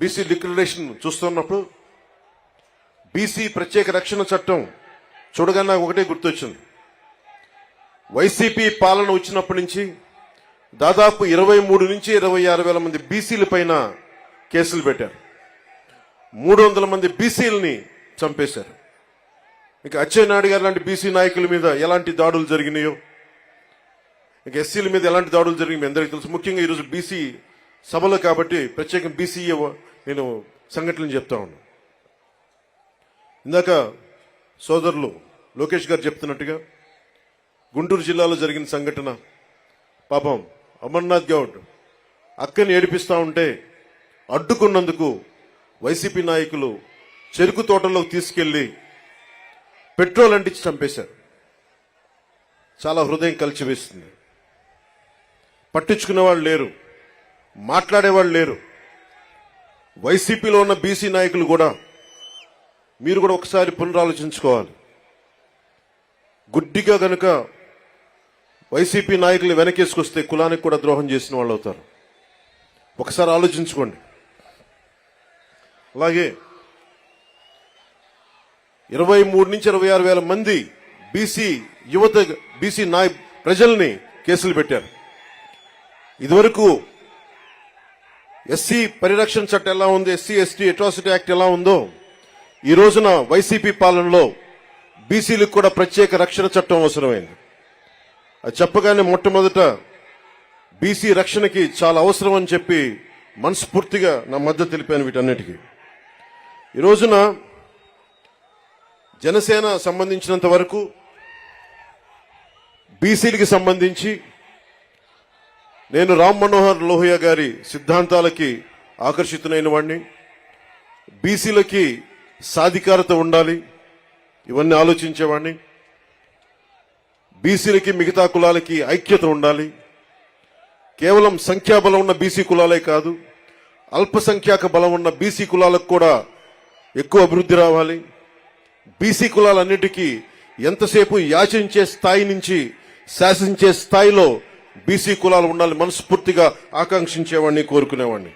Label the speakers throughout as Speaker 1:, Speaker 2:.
Speaker 1: BC declaration చూస్తున్నప్పుడు BC ప్రత్యేక రక్షణ చట్టం చూడగానే నాకు ఒకటే గుర్తొచ్చింది. వైసీపీ పాలన వచ్చినప్పటి నుంచి దాదాపు 23 నుంచి 26 వేల మంది బీసీల పైన కేసులు పెట్టారు. 300 మంది బీసీలని చంపేశారు. ఇంకా అచ్చెన్నాయుడు గారు లాంటి బీసీ నాయకుల మీద ఎలాంటి దాడులు జరిగినాయో, ఇంకా ఎస్సీల మీద ఎలాంటి దాడులు జరిగినాయి మీ అందరికీ తెలుసు. ముఖ్యంగా ఈరోజు బీసీ సభలో కాబట్టి ప్రత్యేకంగా బీసీ నేను సంఘటనలు చెప్తా ఉన్నాను. ఇందాక సోదరులు లోకేష్ గారు చెప్తున్నట్టుగా గుంటూరు జిల్లాలో జరిగిన సంఘటన, పాపం అమర్నాథ్ గౌడ్ అక్కని ఏడిపిస్తా ఉంటే అడ్డుకున్నందుకు వైసీపీ నాయకులు చెరుకు తోటలోకి తీసుకెళ్లి పెట్రోల్ అంటించి చంపేశారు. చాలా హృదయం కలిచివేస్తుంది. పట్టించుకునేవాళ్ళు లేరు, మాట్లాడేవాళ్ళు లేరు. వైసీపీలో ఉన్న బీసీ నాయకులు కూడా మీరు కూడా ఒకసారి పునరాలోచించుకోవాలి. గుడ్డిగా గనుక వైసీపీ నాయకులు వెనకేసుకొస్తే కులానికి కూడా ద్రోహం చేసిన వాళ్ళు అవుతారు. ఒకసారి ఆలోచించుకోండి. అలాగే 23 నుంచి 26 వేల మంది బీసీ యువత బీసీ ప్రజల్ని కేసులు పెట్టారు. ఇదివరకు ఎస్సీ పరిరక్షణ చట్టం ఎలా ఉంది, ఎస్సీ ఎస్టీ అట్రాసిటీ యాక్ట్ ఎలా ఉందో, ఈ రోజున వైసీపీ పాలనలో బీసీలకు కూడా ప్రత్యేక రక్షణ చట్టం అవసరమైంది. అది చెప్పగానే మొట్టమొదట బీసీ రక్షణకి చాలా అవసరం అని చెప్పి మనస్ఫూర్తిగా నా మద్దతు తెలిపాను వీటన్నిటికీ. ఈ రోజున జనసేన సంబంధించినంత వరకు బీసీలకి సంబంధించి నేను రామ్ మనోహర్ లోహియా గారి సిద్ధాంతాలకి ఆకర్షితునైన వాడిని. బీసీలకి సాధికారత ఉండాలి, ఇవన్నీ ఆలోచించేవాడిని. బీసీలకి మిగతా కులాలకి ఐక్యత ఉండాలి. కేవలం సంఖ్యాబలం ఉన్న బీసీ కులాలే కాదు, అల్పసంఖ్యాక బలం ఉన్న బీసీ కులాలకు కూడా ఎక్కువ అభివృద్ధి రావాలి. బీసీ కులాలన్నిటికీ ఎంతసేపు యాచించే స్థాయి నుంచి శాసించే స్థాయిలో బీసీ కులాలు ఉండాలి మనస్ఫూర్తిగా ఆకాంక్షించేవాడిని, కోరుకునేవాడిని.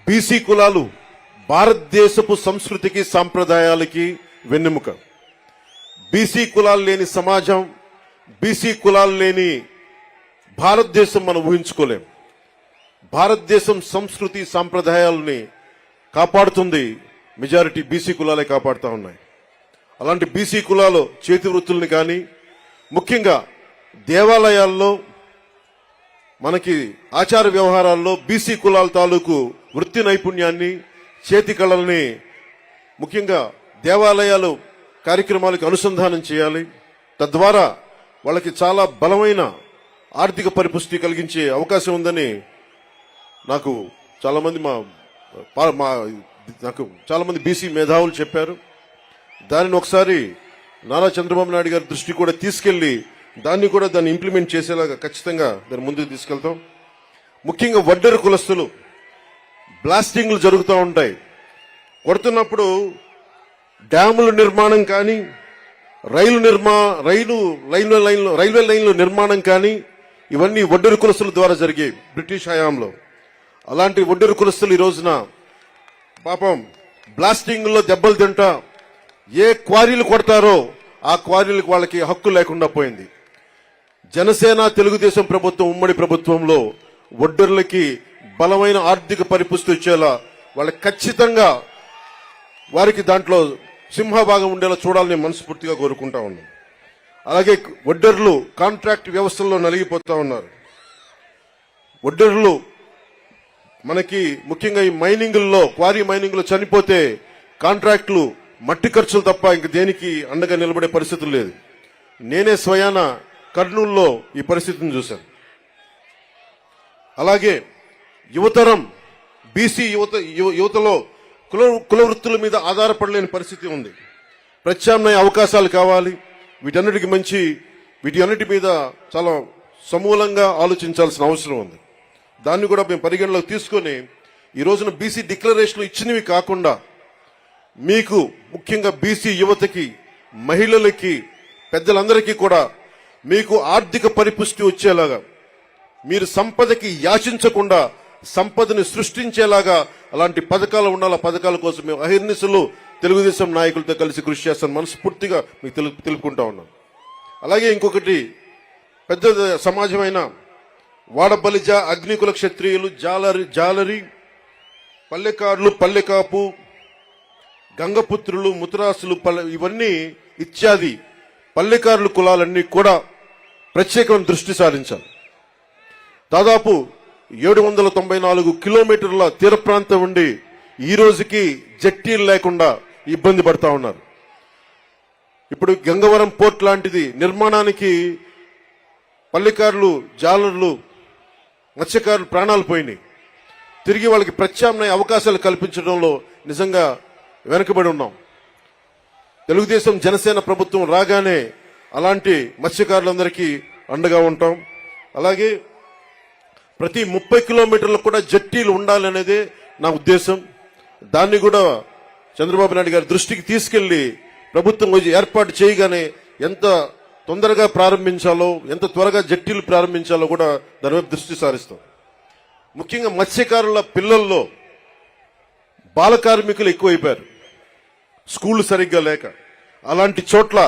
Speaker 1: బీసీ కులాలు భారతదేశపు సంస్కృతికి సాంప్రదాయాలకి వెన్నెముక. బీసీ కులాలు లేని సమాజం, బీసీ కులాలు లేని భారతదేశం మనం ఊహించుకోలేం. భారతదేశం సంస్కృతి సాంప్రదాయాలని కాపాడుతుంది మెజారిటీ బీసీ కులాలే కాపాడుతూ ఉన్నాయి. అలాంటి బీసీ కులాలు చేతి వృత్తుల్ని కానీ, ముఖ్యంగా దేవాలయాల్లో మనకి ఆచార వ్యవహారాల్లో బీసీ కులాల తాలూకు వృత్తి నైపుణ్యాన్ని, చేతి కళల్ని ముఖ్యంగా దేవాలయాలు కార్యక్రమాలకు అనుసంధానం చేయాలి. తద్వారా వాళ్ళకి చాలా బలమైన ఆర్థిక పరిపుష్టి కలిగించే అవకాశం ఉందని నాకు చాలా మంది బీసీ మేధావులు చెప్పారు. దానిని ఒకసారి నారా చంద్రబాబు నాయుడు గారి దృష్టి కూడా తీసుకెళ్లి దాన్ని ఇంప్లిమెంట్ చేసేలాగా ఖచ్చితంగా దాన్ని ముందుకు తీసుకెళ్తాం. ముఖ్యంగా వడ్డెర కులస్తులు బ్లాస్టింగ్లు జరుగుతూ ఉంటాయి. కొడుతున్నప్పుడు డ్యాముల నిర్మాణం కానీ, రైల్వే లైన్ల నిర్మాణం కానీ ఇవన్నీ వడ్డెర కులస్తుల ద్వారా జరిగాయి బ్రిటిష్ హయాంలో. అలాంటి వడ్డెర కులస్తులు ఈ రోజున పాపం బ్లాస్టింగ్లో దెబ్బలు తింటా ఏ క్వారీలు కొడతారో ఆ క్వారీలకు వాళ్ళకి హక్కు లేకుండా పోయింది. జనసేన తెలుగుదేశం ప్రభుత్వం ఉమ్మడి ప్రభుత్వంలో వడ్డెర్లకి బలమైన ఆర్థిక పరిపుష్టి వచ్చేలా వాళ్ళకి ఖచ్చితంగా వారికి దాంట్లో సింహభాగం ఉండేలా చూడాలని మనస్ఫూర్తిగా కోరుకుంటా ఉన్నాం. అలాగే వడ్డెర్లు కాంట్రాక్ట్ వ్యవస్థల్లో నలిగిపోతా ఉన్నారు. వడ్డెర్లు మనకి ముఖ్యంగా ఈ క్వారీ మైనింగ్లో చనిపోతే కాంట్రాక్టులు మట్టి ఖర్చులు తప్ప ఇంక దేనికి అండగా నిలబడే పరిస్థితి లేదు. నేనే స్వయాన కర్నూలులో ఈ పరిస్థితిని చూశాను. అలాగే యువతరం బీసీ యువతలో కుల వృత్తుల మీద ఆధారపడలేని పరిస్థితి ఉంది. ప్రత్యామ్నాయ అవకాశాలు కావాలి. వీటి అన్నిటి మీద చాలా సమూలంగా ఆలోచించాల్సిన అవసరం ఉంది. దాన్ని కూడా మేము పరిగణలోకి తీసుకొని ఈ రోజున బీసీ డిక్లరేషన్ ఇచ్చినవి కాకుండా మీకు ముఖ్యంగా బీసీ యువతకి, మహిళలకి, పెద్దలందరికీ కూడా మీకు ఆర్థిక పరిపుష్టి వచ్చేలాగా మీరు సంపదకి యాచించకుండా సంపదని సృష్టించేలాగా అలాంటి పథకాలు ఉండాలి. ఆ పథకాల కోసం మేము అహిర్నిశలు తెలుగుదేశం నాయకులతో కలిసి కృషి చేస్తాను మనస్ఫూర్తిగా మీకు తెలుపుకుంటా ఉన్నాం. అలాగే ఇంకొకటి పెద్ద సమాజమైన వాడబలిజ, అగ్నికుల క్షత్రియులు, జాలరి, పల్లెకారులు, పల్లెకాపు, గంగపుత్రులు, ముతురాసులు, ఇవన్నీ ఇత్యాది పల్లెకారుల కులాలన్నీ కూడా ప్రత్యేకమైన దృష్టి సారించాలి. దాదాపు 794 కిలోమీటర్ల తీర ప్రాంతం ఉండి ఈ రోజుకి జట్టీలు లేకుండా ఇబ్బంది పడతా ఉన్నారు. ఇప్పుడు గంగవరం పోర్ట్ లాంటిది నిర్మాణానికి పల్లెకారులు, జాలర్లు, మత్స్యకారులు ప్రాణాలు పోయినాయి. తిరిగి వాళ్ళకి ప్రత్యామ్నాయ అవకాశాలు కల్పించడంలో నిజంగా వెనుకబడి ఉన్నాం. తెలుగుదేశం జనసేన ప్రభుత్వం రాగానే అలాంటి మత్స్యకారులందరికీ అండగా ఉంటాం. అలాగే ప్రతి 30 కిలోమీటర్లకు కూడా జట్టీలు ఉండాలనేదే నా ఉద్దేశం. దాన్ని కూడా చంద్రబాబు నాయుడు గారి దృష్టికి తీసుకెళ్లి ప్రభుత్వం ఏర్పాటు చేయగానే ఎంత తొందరగా ప్రారంభించాలో, ఎంత త్వరగా జట్టీలు ప్రారంభించాలో కూడా దాని వైపు దృష్టి సారిస్తాం. ముఖ్యంగా మత్స్యకారుల పిల్లల్లో బాల కార్మికులు ఎక్కువైపోయారు, స్కూళ్లు సరిగ్గా లేక. అలాంటి చోట్ల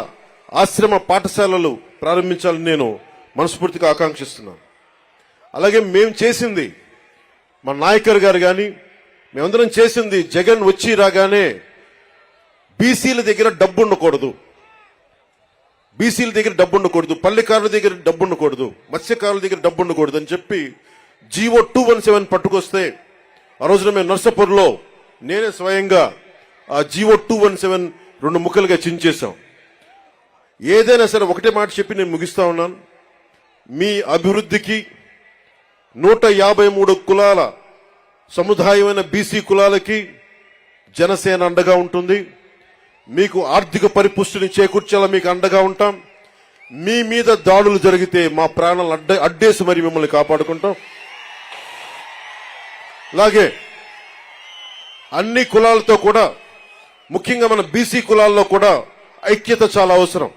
Speaker 1: ఆశ్రమ పాఠశాలలు ప్రారంభించాలని నేను మనస్ఫూర్తిగా ఆకాంక్షిస్తున్నాను. అలాగే మేము చేసింది, మా నాయకర్ గారు కానీ మేమందరం చేసింది, జగన్ వచ్చి రాగానే బీసీల దగ్గర డబ్బు ఉండకూడదు, పల్లెకారుల దగ్గర డబ్బు ఉండకూడదు, మత్స్యకారుల దగ్గర డబ్బు ఉండకూడదు అని చెప్పి జీవో 217 పట్టుకొస్తే ఆ రోజున మేము నర్సాపూర్లో నేనే స్వయంగా ఆ జీవో 217 2 ముక్కలుగా చించేశాం. ఏదైనా సరే ఒకటే మాట చెప్పి నేను ముగిస్తా ఉన్నాను. మీ అభివృద్ధికి 153 కులాల సముదాయమైన బీసీ కులాలకి జనసేన అండగా ఉంటుంది. మీకు ఆర్థిక పరిపుష్టిని చేకూర్చేలా మీకు అండగా ఉంటాం. మీ మీద దాడులు జరిగితే మా ప్రాణాలు అడ్డేసి మరి మిమ్మల్ని కాపాడుకుంటాం. అలాగే అన్ని కులాలతో కూడా, ముఖ్యంగా మన బీసీ కులాల్లో కూడా ఐక్యత చాలా అవసరం.